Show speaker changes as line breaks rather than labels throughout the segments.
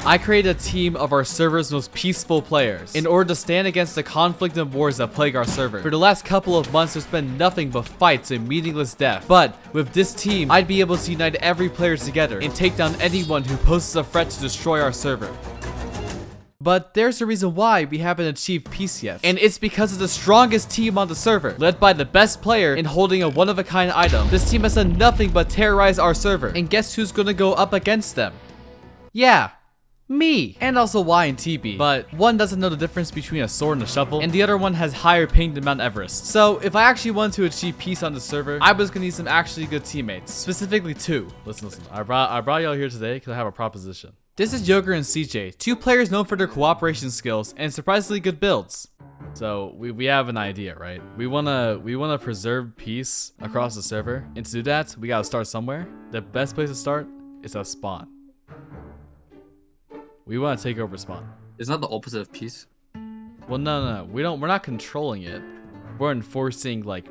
I created a team of our server's most peaceful players in order to stand against the conflict and wars that plague our server. For the last couple of months, there's been nothing but fights and meaningless death. But with this team, I'd be able to unite every player together and take down anyone who poses a threat to destroy our server. But there's a reason why we haven't achieved peace yet. And it's because of the strongest team on the server, led by the best player and holding a one-of-a-kind item. This team has done nothing but terrorize our server. And guess who's gonna go up against them? Yeah. Me! And also Y and TB, but one doesn't know the difference between a sword and a shovel, and the other one has higher ping than Mount Everest. So if I actually wanted to achieve peace on the server, I was gonna need some actually good teammates, specifically 2. Listen, I brought y'all here today because I have a proposition. This is Joker and CJ, 2 players known for their cooperation skills and surprisingly good builds. So we have an idea, right? We wanna preserve peace across the server, and to do that, we gotta start somewhere. The best place to start is at spawn. We want to take over spawn.
Isn't that the opposite of peace?
Well, no. We're not controlling it. We're enforcing like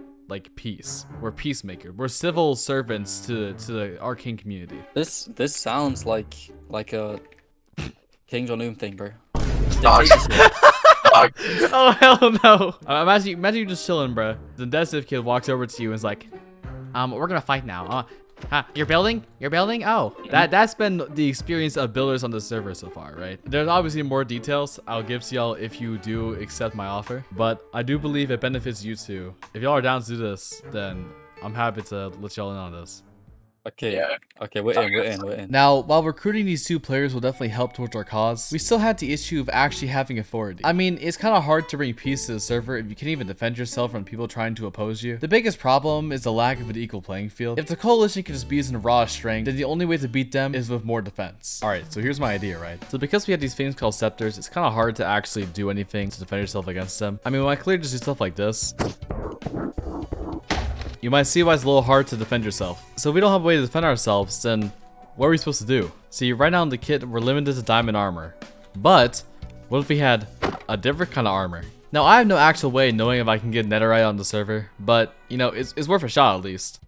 peace. We're peacemaker. We're civil servants to the Arcane community.
This sounds like a King Jong-un thing, bro.
Oh hell no! Imagine you just chilling, bro. The Destiv kid walks over to you and is like, we're gonna fight now. You're building? Oh, that's been the experience of builders on the server so far, right? There's obviously more details I'll give to y'all if you do accept my offer, but I do believe it benefits you too. If y'all are down to do this, then I'm happy to let y'all in on this.
Okay, yeah. Okay, we're in.
Now, while recruiting these 2 players will definitely help towards our cause, we still had the issue of actually having authority. I mean, it's kind of hard to bring peace to the server if you can't even defend yourself from people trying to oppose you. The biggest problem is the lack of an equal playing field. If the coalition can just be using raw strength, then the only way to beat them is with more defense. Alright, so here's my idea, right? So because we have these things called scepters, it's kind of hard to actually do anything to defend yourself against them. I mean, when I clearly just do stuff like this, you might see why it's a little hard to defend yourself. So if we don't have a way to defend ourselves, then what are we supposed to do? See, right now in the kit, we're limited to diamond armor. But what if we had a different kind of armor? Now, I have no actual way of knowing if I can get netherite on the server, but, you know, it's worth a shot at least.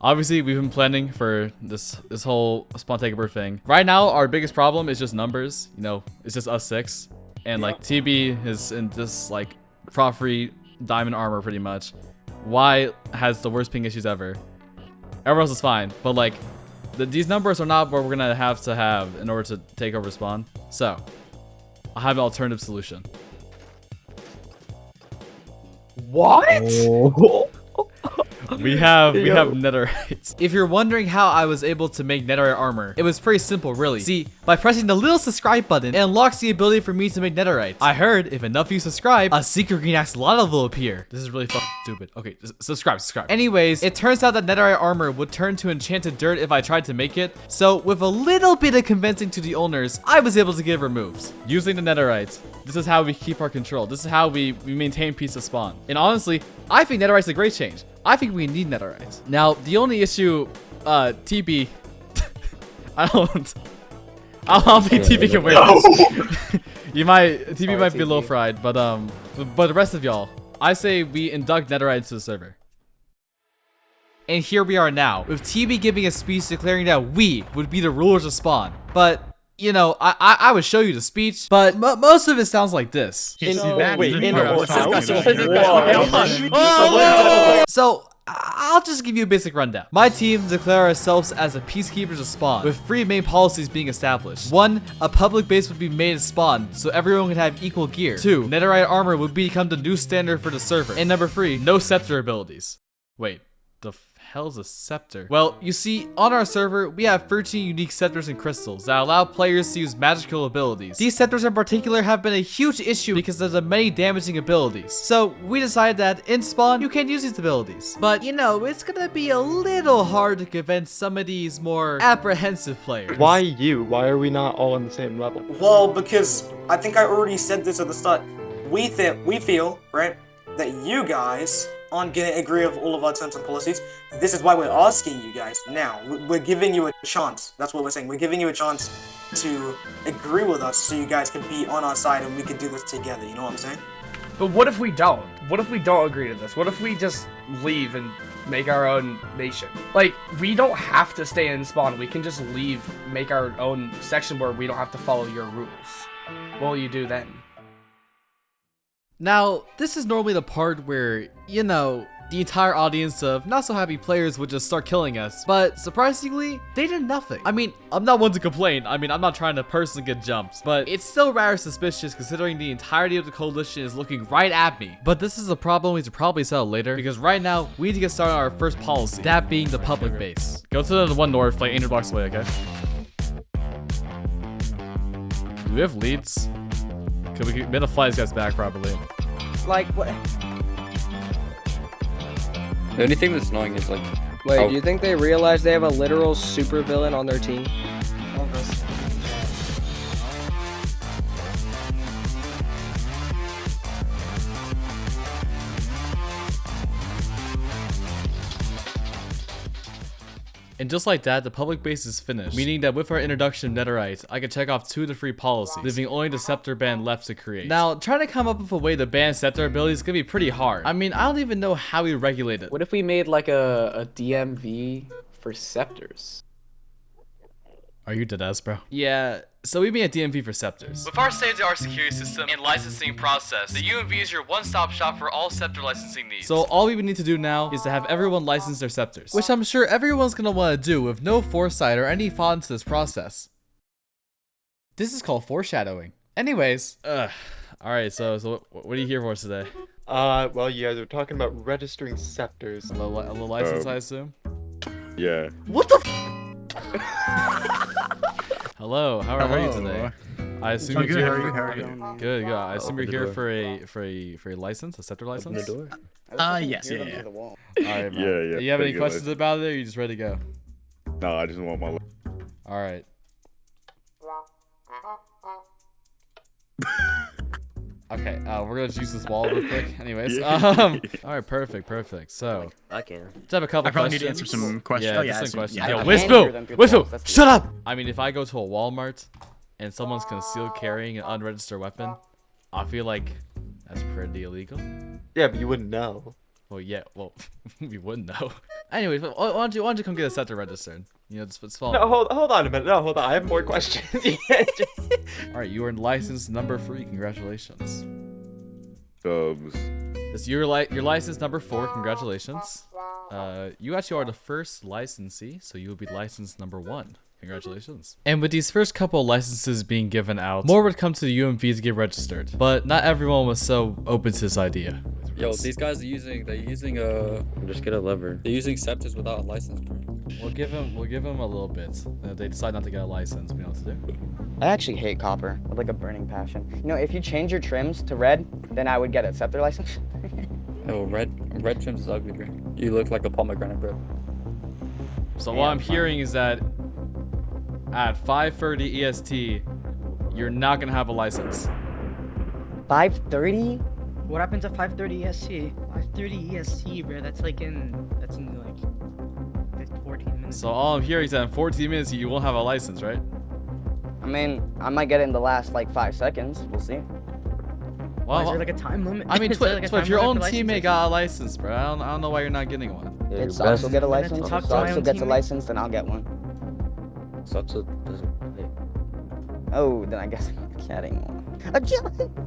Obviously, we've been planning for this whole spawn takeover thing. Right now, our biggest problem is just numbers. You know, it's just us 6. And, like, TB is in this, like, free diamond armor pretty much. Y has the worst ping issues ever. Everyone else is fine, but like these numbers are not what we're gonna have in order to take over spawn. So I have an alternative solution.
What?
Oh. We have netherite. If you're wondering how I was able to make netherite armor, it was pretty simple, really. See, by pressing the little subscribe button, it unlocks the ability for me to make netherite. I heard if enough of you subscribe, a secret green axe lava will appear. This is really fucking stupid. Okay, subscribe. Anyways, it turns out that netherite armor would turn to enchanted dirt if I tried to make it. So with a little bit of convincing to the owners, I was able to get it removed. Using the netherite, this is how we keep our control. This is how we maintain peace of spawn. And honestly, I think netherite's a great change. I think we need netherite. Now, the only issue, TB, I don't think TB can wear this. TB might be a little fried, but the rest of y'all, I say we induct netherite into the server. And here we are now, with TB giving a speech declaring that we would be the rulers of spawn. But you know, I would show you the speech, but most of it sounds like this. So I'll just give you a basic rundown. My team declare ourselves as the peacekeepers of spawn, with 3 main policies being established. 1, a public base would be made at spawn, so everyone could have equal gear. 2, netherite armor would become the new standard for the server. And number 3, no scepter abilities. Wait, the hell's a scepter? Well, you see, on our server, we have 13 unique scepters and crystals that allow players to use magical abilities. These scepters in particular have been a huge issue because of the many damaging abilities. So we decided that in spawn, you can't use these abilities. But you know, it's gonna be a little hard to convince some of these more apprehensive players.
Why you? Why are we not all on the same level?
Well, because I think I already said this at the start. We feel, right, that you guys aren't going to agree with all of our terms and policies. This is why we're asking you guys now. We're giving you a chance. That's what we're saying. We're giving you a chance to agree with us so you guys can be on our side and we can do this together. You know what I'm saying?
But what if we don't? What if we don't agree to this? What if we just leave and make our own nation. Like, we don't have to stay in spawn. We can just leave, make our own section where we don't have to follow your rules. What will you do then?
Now, this is normally the part where, you know, the entire audience of not so happy players would just start killing us, but surprisingly, they did nothing. I mean, I'm not one to complain. I mean, I'm not trying to personally get jumped, but it's still rather suspicious considering the entirety of the coalition is looking right at me. But this is a problem we should probably settle later, because right now, we need to get started on our first policy, that being the public base. Go to the one north, like 800 blocks away, okay? Do we have leads? Could we better fly these guys back properly?
Like, what?
The only thing that's annoying is like.
Wait, do you think they realize they have a literal supervillain on their team?
And just like that, the public base is finished, meaning that with our introduction of Netherite, I can check off 2 of the 3 policies, leaving only the Scepter ban left to create. Now, trying to come up with a way to ban Scepter abilities is gonna be pretty hard. I mean, I don't even know how we regulate it.
What if we made like a DMV for scepters?
Are you deadass, bro? Yeah, so we made a DMV for Scepters. With our state-of-the-art security system and licensing process, the UMV is your one-stop shop for all Scepter licensing needs. So all we would need to do now is to have everyone license their Scepters, which I'm sure everyone's gonna want to do with no foresight or any thought into this process. This is called foreshadowing. Anyways, alright, so what are you here for today?
Well, you guys are talking about registering scepters.
A little license, I assume?
Yeah.
What the Hello, how are you today? I assume you're here.
How are you?
Good. I assume you're here for a license, a Scepter license.
Yes, yeah.
All right, man.
Yeah.
Do you have any
Take it,
questions about it, or are you just ready to go?
No, I just want my.
All right. Okay, we're gonna juice this wall real quick. Anyways, all right, perfect. So,
I can.
just have a couple
I probably
questions.
need to answer some questions.
Yeah,
Oh,
just
yeah,
some questions.
yeah.
Yo,
I
Wispo,
can hear them through the walls, that's
shut up! I mean, if I go to a Walmart and someone's concealed carrying an unregistered weapon, I feel like that's pretty illegal.
Yeah, but you wouldn't know.
Well, yeah, we wouldn't know. Anyways, why don't you come get a Scepter registered? You know, it's follow.
No, hold on a minute. No, hold on. I have more questions.
All right, you are license number 3. Congratulations.
Dubs.
It's your license number 4. Congratulations. You actually are the first licensee, so you will be license number 1. Congratulations. And with these first couple of licenses being given out, more would come to the UMV to get registered. But not everyone was so open to this idea.
Yo, these guys are using.
Just get a lever.
They're using scepters without a license, bro.
We'll give them a little bit. If they decide not to get a license, we know what to do.
I actually hate copper with like a burning passion. You know, if you change your trims to red, then I would get a scepter license.
Oh, red trims is ugly, bro. You look like a pomegranate, bro.
So what I'm hearing is that at 5:30 EST, you're not gonna have a license.
5:30?
What happens at 5:30 EST? 5:30 EST, bro. That's in like 14 minutes.
So all I'm hearing is that in 14 minutes you won't have a license, right?
I mean, I might get it in the last like 5 seconds. We'll see.
Well,
is there like a time limit?
I mean,
Is there, like, a time
if your own
limit for
teammate
licenses?
got a license, bro, I don't know why you're not getting one.
Yeah,
It sucks. Will get a license.
talk
If
to my
Sucks
own
gets a
teammate.
license, then I'll get one.
Sucks doesn't play.
Oh, then I guess I'm getting one.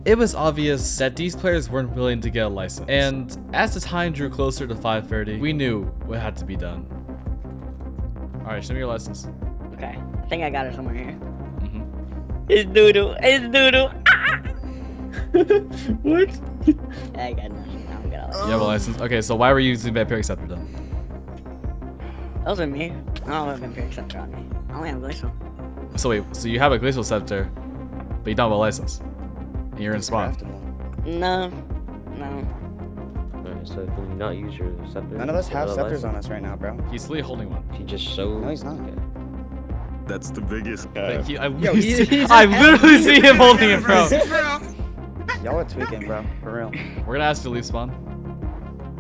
It was obvious that these players weren't willing to get a license. And as the time drew closer to 5:30, we knew what had to be done. Alright, show me your license.
Okay, I think I got it somewhere here.
It's doodoo. It's doodoo. What?
I got nothing. I'm gonna.
You have a license? Okay, so why were you using Vampiric Scepter then?
Those are me. I don't have Vampiric Scepter on me. I only have Glacial.
So wait, so you have a Glacial Scepter, but you don't have a license. And you're in spawn.
No.
Alright, so can you not use your scepter?
None of us have
without a
scepters on
license?
us right now, bro.
He's literally holding one.
He just showed.
No, he's not.
That's the biggest
Like,
guy.
I literally see him holding it, bro.
Y'all are tweaking, bro. For real.
We're gonna ask you to leave spawn.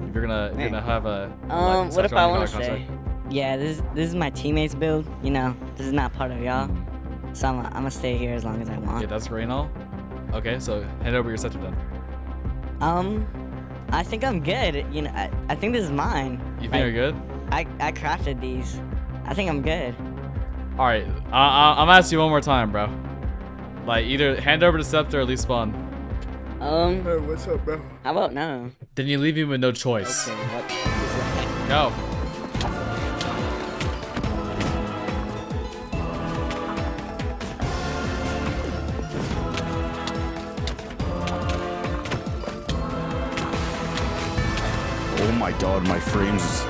If you're gonna have a
What if
scepter
I
on your
want to
contract.
say? Yeah, this is my teammate's build. You know, this is not part of y'all. So I'm gonna stay here as long as I want.
Yeah, that's great and all. Okay, so hand over your scepter then.
I think I'm good. You know, I think this is mine.
You think you're good?
I crafted these. I think I'm good.
All right, I'm asking you one more time, bro. Like, either hand over the scepter or leave spawn.
Hey,
what's up, bro?
how about now?
Then you leave me with no choice.
Okay, what is that?
Go.
Oh my god, my frames.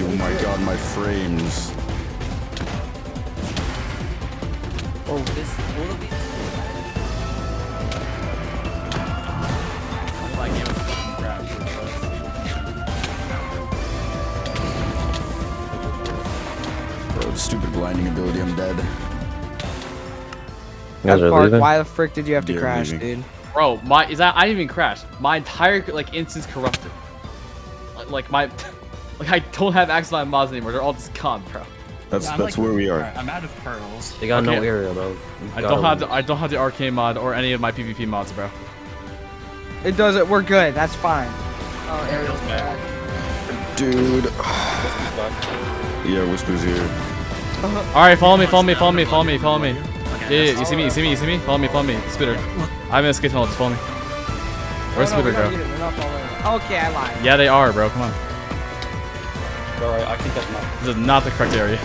Oh my god, my frames.
Oh, this all of these.
My game was fucking crashed.
Bro, stupid blinding ability, I'm dead.
You guys are
Evpark,
leaving?
why the frick did you have to
Yeah,
crash,
leaving.
dude?
Bro, I didn't even crash. My entire like instance corrupted. Like my, like I don't have access to my mods anymore. They're all just gone, bro.
That's where we are.
Alright, I'm out of pearls.
You got no
Okay.
area, bro.
I don't have the Arcane mod or any of my PvP mods, bro.
It doesn't. We're good. That's fine.
Oh, Ariel's back.
Dude.
Whisper's back.
Yeah, Whisper's here.
All right, follow me. Yeah, you see me. Follow me. Spitter. I'm in a skate tunnel. Just follow me. Where's Spitter go?
Okay, I lied.
Yeah, they are, bro. Come on.
Alright, I think that's my.
This is not the correct area.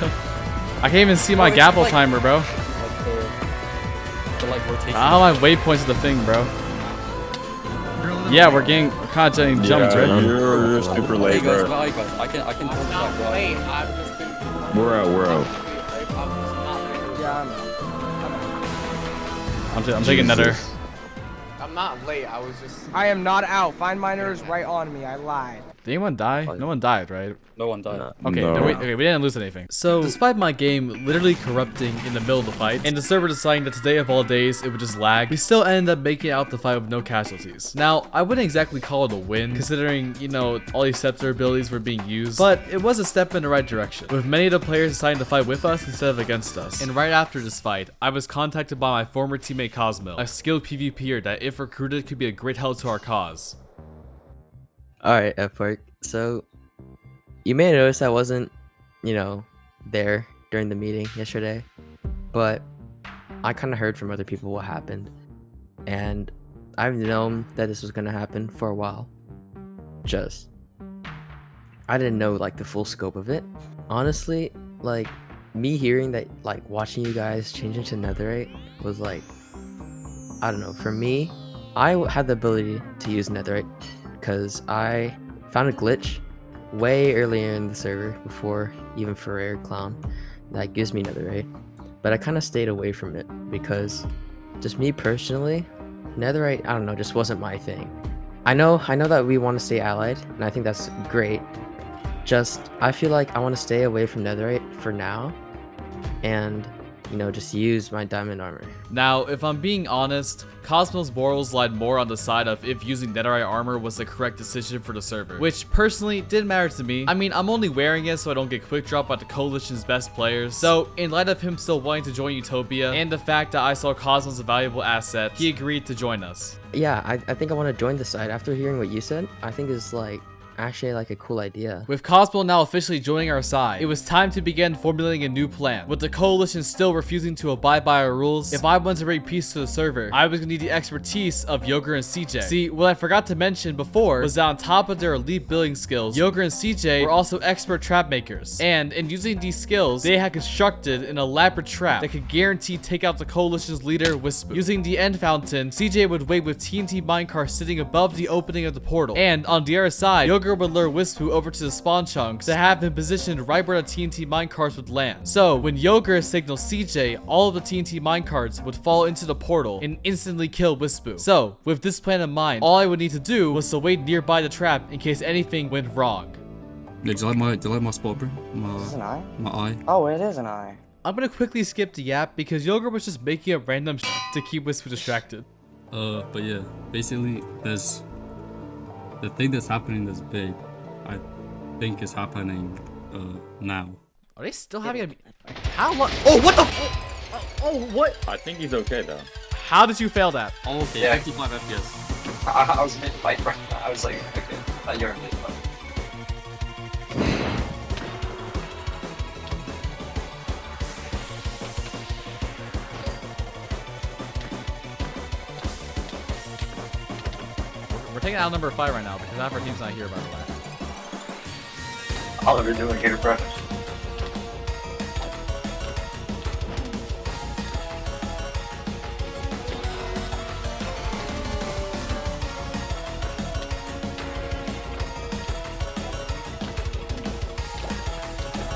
I can't even see my
it's
gapple
like-
timer, bro.
Like the like rotation.
I don't have waypoints of the thing, bro. Yeah, we're getting kind of getting jumped,
Yeah,
right?
you're super
Hey
late,
guys,
bro.
where are you guys? I can hold back. Right?
I've just been.
We're out.
Yeah,
I'm taking Nether.
Jesus.
I'm not late. I was just.
I am not out. Find miners right on me. I lied.
Did anyone die? No one died, right?
No one died.
Okay,
No.
okay, we didn't lose anything. So, despite my game literally corrupting in the middle of the fight, and the server deciding that today of all days it would just lag, we still ended up making it out the fight with no casualties. Now, I wouldn't exactly call it a win, considering, you know, all these scepter abilities were being used, but it was a step in the right direction, with many of the players deciding to fight with us instead of against us. And right after this fight, I was contacted by my former teammate Cosmo, a skilled PvPer that if recruited could be a great help to our cause.
Alright, Evpark. So, you may notice I wasn't, you know, there during the meeting yesterday, but I kind of heard from other people what happened, and I've known that this was going to happen for a while. Just, I didn't know, like, the full scope of it. Honestly, like, me hearing that, like, watching you guys change into netherite was, like, I don't know, for me, I had the ability to use netherite because I found a glitch way earlier in the server before even Ferrer Clown that gives me netherite, but I kind of stayed away from it because just me personally, netherite, I don't know, just wasn't my thing. I know that we want to stay allied, and I think that's great. Just I feel like I want to stay away from netherite for now, and you know, just use my diamond armor.
Now, if I'm being honest, Cosmos morals lied more on the side of if using netherite armor was the correct decision for the server, which personally didn't matter to me. I mean, I'm only wearing it so I don't get quick drop by the coalition's best players. So, in light of him still wanting to join Utopia, and the fact that I saw Cosmos a valuable asset, he agreed to join us.
Yeah, I think I want to join the side after hearing what you said. I think it's like actually like a cool idea.
With Cosmo now officially joining our side, it was time to begin formulating a new plan. With the coalition still refusing to abide by our rules, if I wanted to bring peace to the server, I was gonna need the expertise of Yogurt and CJ. See, what I forgot to mention before was that on top of their elite building skills, Yogurt and CJ were also expert trap makers. And in using these skills, they had constructed an elaborate trap that could guarantee take out the coalition's leader, Whisper. Using the end fountain, CJ would wait with TNT minecars sitting above the opening of the portal. And on the other side, Yogurt would lure Wispu over to the spawn chunks to have him positioned right where the TNT minecarts would land. So when Yogurt signaled CJ, all of the TNT minecarts would fall into the portal and instantly kill Wispu. So with this plan in mind, all I would need to do was to wait nearby the trap in case anything went wrong.
Yeah, do you like my spot, bro?
Is this an eye?
My eye.
Oh, it is an eye.
I'm gonna quickly skip the yap because Yogurt was just making up random shit to keep Wispu distracted.
But yeah, basically there's
the thing that's happening that's big, I think is happening now.
Are they still having a... How long? Oh, what the...
Oh, what?
I think he's okay though.
How did you fail that?
Oh, okay,
Yeah.
55 FPS.
I was mid-fight, bro. I was like, okay, you're mid-fight.
We're taking out number 5 right now because half our team's not here, by the way.
All of you doing here, bro.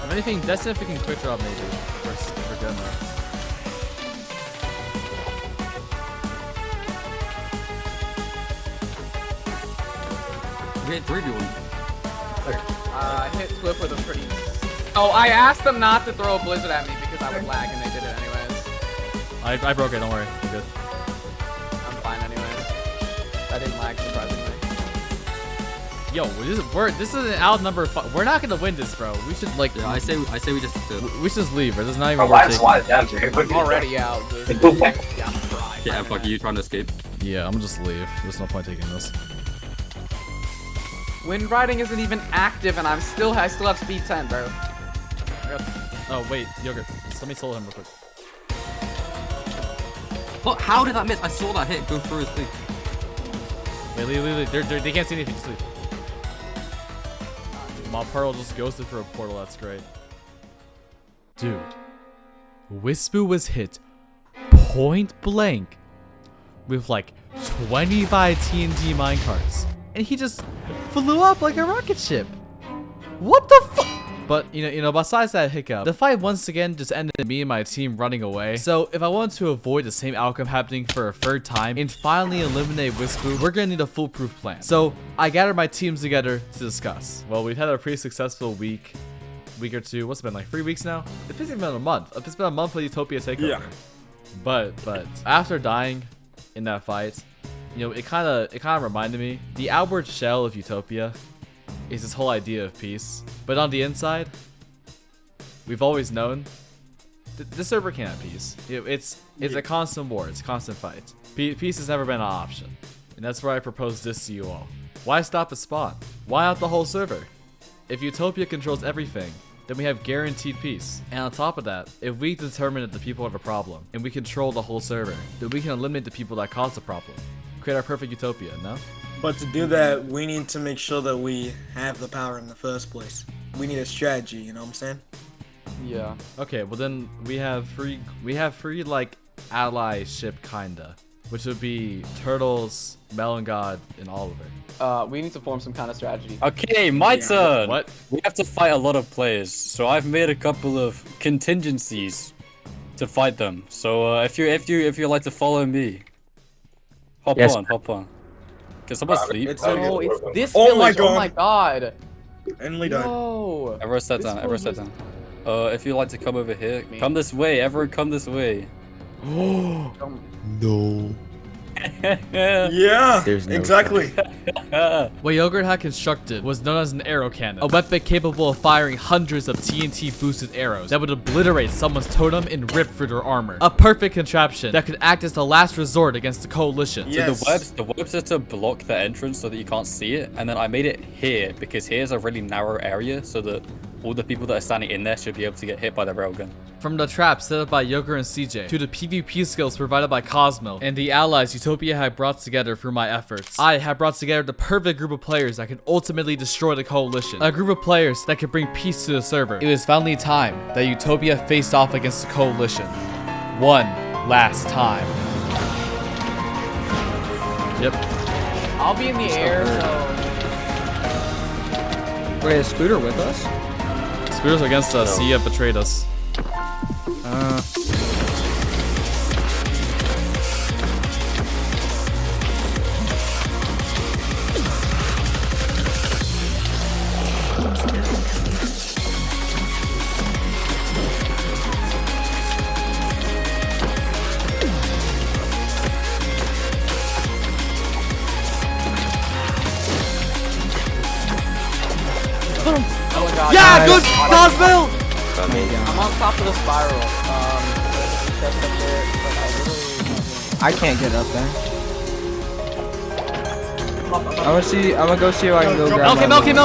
If anything, Destin, if we can quick drop maybe. We're good now.
We hit 3v1.
I hit Flip with a pretty... Oh, I asked them not to throw a blizzard at me because I would lag and they did it anyways.
I broke it, don't worry. We're good.
I'm fine anyways. I didn't lag surprisingly.
Yo, this is an out number 5. We're not gonna win this, bro. We should like.
Yeah, I say we just.
We should just leave. Bro. This is not even
Oh,
worth
why
taking.
down here?
I'm already out. Dude.
Yeah, fuck you trying to escape.
Yeah, I'm gonna just leave. There's no point taking this.
Wind riding isn't even active, and I still have speed 10, bro.
Oh wait, Yogurt. Just let me solo him real quick.
What? How did that miss? I saw that hit go through his thing.
Wait, leave. They can't see anything. Just leave. My Pearl just ghosted for a portal. That's great. Dude, Wispu was hit point blank with like 25 TNT minecarts, and he just flew up like a rocket ship. What the fuck? But you know, besides that hiccup, the fight once again just ended in me and my team running away. So if I wanted to avoid the same outcome happening for a third time and finally eliminate Wispu, we're gonna need a foolproof plan. So I gathered my teams together to discuss. Well, we've had a pretty successful week or two. What's it been, like 3 weeks now? It's been a month. It's been a month for Utopia takeover.
Yeah.
But after dying in that fight, you know, it kind of reminded me the outward shell of Utopia is this whole idea of peace, but on the inside, we've always known the server can't have peace. It's a constant war. It's a constant fight. Peace has never been an option, and that's why I propose this to you all. Why stop at spawn? Why out the whole server? If Utopia controls everything, then we have guaranteed peace. And on top of that, if we determine that the people have a problem and we control the whole server, then we can eliminate the people that cause the problem. Create our perfect Utopia, no?
But to do that, we need to make sure that we have the power in the first place. We need a strategy, you know what I'm saying?
Yeah.
Okay, well then we have free like ally ship kinda, which would be Turtles, Melon God, and Oliver.
We need to form some kind of strategy.
Okay, my turn.
What?
We have to fight a lot of players, so I've made a couple of contingencies to fight them. So if you like to follow me, hop on. Can someone sleep?
It's this
Oh my
village.
god.
Oh my god.
Emily died.
No.
Everyone sit down. Everyone sit down. If you'd like to come over here, come this way. Everyone come this way.
No.
Yeah,
There's no
exactly.
What Yogurt had constructed was known as an arrow cannon, a weapon capable of firing hundreds of TNT boosted arrows that would obliterate someone's totem and rip through their armor. A perfect contraption that could act as the last resort against the coalition.
Yes.
So the webs are to block the entrance so that you can't see it, and then I made it here because here's a really narrow area so that all the people that are standing in there should be able to get hit by the railgun.
From the traps set up by Yogurt and CJ, to the PvP skills provided by Cosmo, and the allies Utopia had brought together through my efforts, I have brought together the perfect group of players that could ultimately destroy the coalition. A group of players that could bring peace to the server. It was finally time that Utopia faced off against the coalition. One last time. Yep.
I'll be in the air, so...
Wait, is Scooter with us?
Spears against us. He betrayed us. built!
I'm on top of the spiral.
I can't get up there. I'm gonna go see if I can go grab
Milking.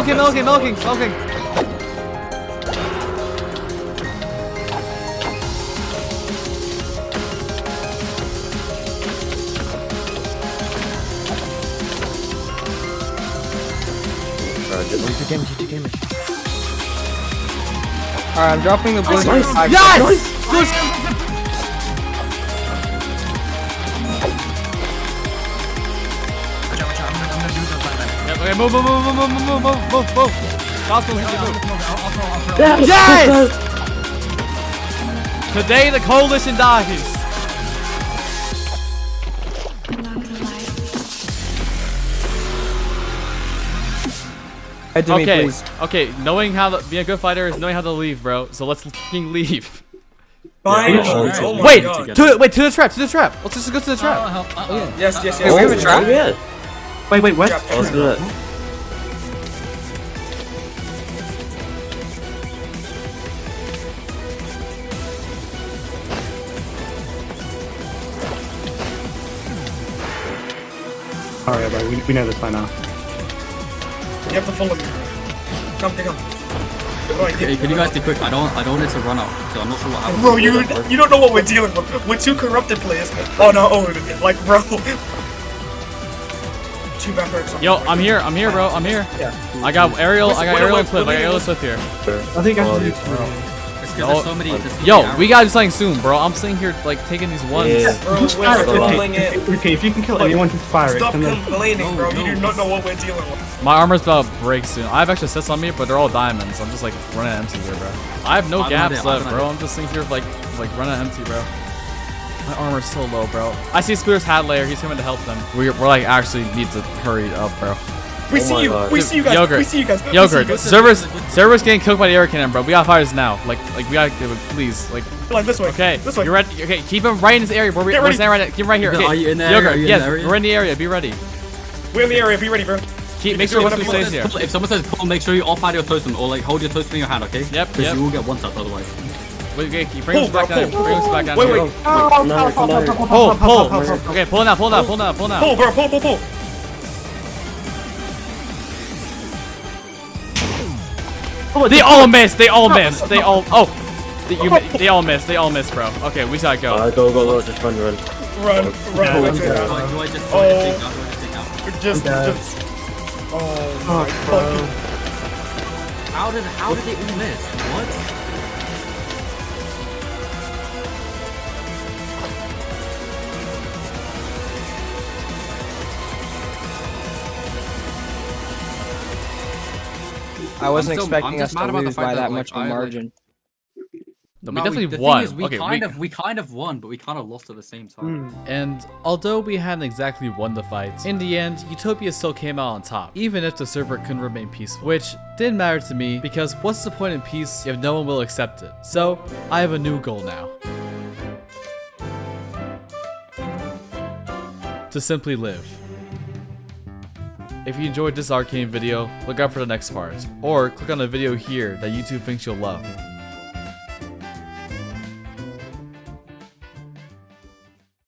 Alright, I'm dropping the blizzard.
Yes! Okay, move. Yes! Today the coalition dies. Okay, knowing how to be a good fighter is knowing how to leave, bro. So let's fucking leave.
Fine.
Wait, to the trap. Let's just go to the trap.
Yes.
we have a trap?
Yeah.
Wait, what?
Let's do that.
Alright, bro, we know this by now.
You have to follow me. Come.
Okay, can you guys be quick? I don't want it to run out, so I'm not sure what happened.
Bro, you don't know what we're dealing with. We're two corrupted players on our own. Like, bro. Two vampires.
Yo, I'm here, bro. I'm here.
Yeah.
I got Ariel and Swift here.
I think I should
It's because there's so many.
Yo, we gotta do something soon, bro. I'm sitting here like taking these ones.
Yeah.
Bro, we're rolling it.
Okay, if you can kill anyone, just fire
Stop
it.
complaining, bro. You do not know what we're dealing with.
My armor's about to break soon. I have extra sets on me, but they're all diamonds. I'm just like running empty here, bro. I have no gaps left, bro. I'm just sitting here like running empty, bro. My armor's so low, bro. I see Spear's hat layer. He's coming to help them. We're like actually need to hurry up, bro.
We see you guys.
Yogurt.
We see you guys.
Servers getting cooked by the air cannon, bro. We gotta fire this now. Like we gotta please, like.
Like this way.
Okay.
This way.
You're ready. Okay, keep him right in this area. We're standing right. Keep him right here. Okay.
Are you in the
Yogurt.
area?
Yes, we're in the area. Be ready.
We're in the area. Be ready, bro.
Make sure one of you stays here.
If someone says pull, make sure you off your totem or like hold your totem in your hand, okay?
Yep.
Because you will get one tap otherwise.
Wait, bring us back down. Bring us back down.
Wait.
Pull. Okay, pull now.
Pull, bro. Pull.
They all missed. They all missed, bro. Okay, we gotta go.
Go, just run.
Run. Just. Oh my fucking.
How did they all miss? What?
I wasn't expecting us to lose by that much of a margin.
No, we definitely won.
We kind of won, but we kind of lost at the same time.
And although we hadn't exactly won the fight, in the end, Utopia still came out on top, even if the server couldn't remain peaceful. Which didn't matter to me, because what's the point in peace if no one will accept it? So, I have a new goal now. To simply live. If you enjoyed this Arcane video, look out for the next part, or click on the video here that YouTube thinks you'll love.